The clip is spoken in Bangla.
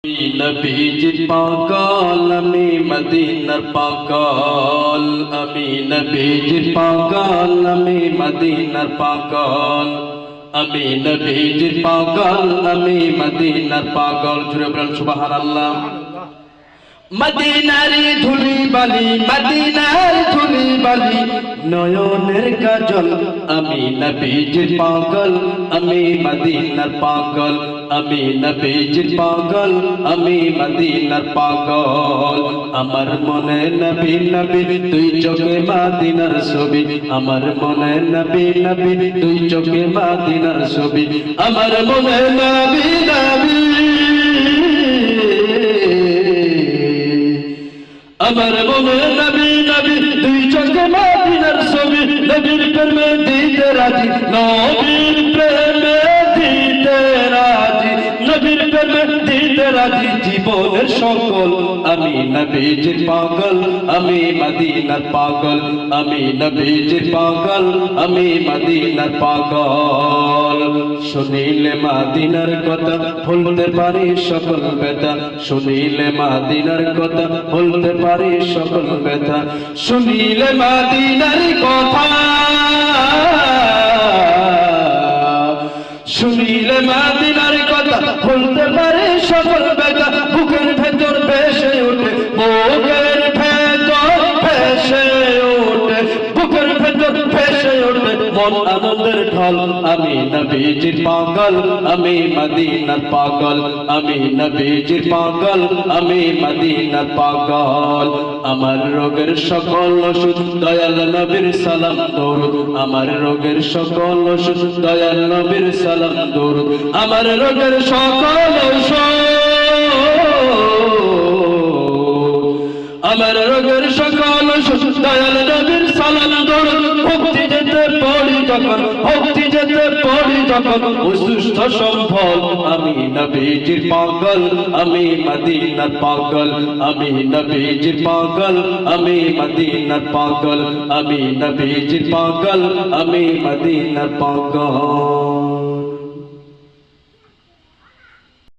নবীজির পাগল আমি মদিনার পাগল, আমি নবীজির পাগল, আমি মদিনার পাগল, আমি নবীজির পাগল, আমি মদিনার পাগল। জুড়ে বলেন সুবহানাল্লাহ। মদিনারি ধুলি বালি, মদিনার ধুলি বালি, নয়নের কাজল, আমি নবীজির পাগল, আমি মদিনার পাগল, আমি নবীজির পাগল, আমি মদিনার পাগল। আমার মনে নবী নবী তুই চোখে মদিনার ছবি, আমার মনে নবী নবী তুই চোখে মদিনার ছবি, আমার মনে নবী নবী, আমার মনে নবী নবী দুই চোখে মদিনার ছবি, নবীর প্রেমে দিতে রাজি, নবীর প্রেমে দিতে রাজি, নবীর প্রেমে দিতে রাজি জীবনের সকল। আমি নবীজির পাগল, আমি মদিনার পাগল, আমি নবীজির পাগল, আমি মদিনার পাগল। শুনিলে মদিনার কথা ভুলতে পারি সকল ব্যথা, শুনিলে মদিনার কথা ভুলতে পারি সকল ব্যথা, শুনিলে মদিনার কথা, শুনিলে মদিনার কথা ভুলতে পারি সকল ব্যথা, বুকের ভেতর ভেসে ওঠে, বুকের ভেতর ভেসে ওঠে, বুকের ভেতর ভেসে ওঠে মন আনন্দের ঢল। আমি নবীজির পাগল, আমি মদিনার পাগল, আমি নবীজির পাগল, আমি মদিনার পাগল। আমার রোগের সকল ওষুধ দয়াল নবীর সালাম দরুদ, আমার রোগের সকল ওষুধ দয়াল নবীর সালাম দরুদ, আমার রোগের সকল ওষুধ, আমার রোগের সকল ওষুধ দয়াল নবীর সালাম দরুদ। ভক্তি যেতে পড়ি যখন, ভক্তি যেতে পড়ি যখন অসুস্থ সম্ভব। আমি নবীজির পাগল, আমি মদিনার পাগল, আমি নবীজির পাগল, আমি মদিনার পাগল, আমি নবীজির পাগল, আমি মদিনার পাগল।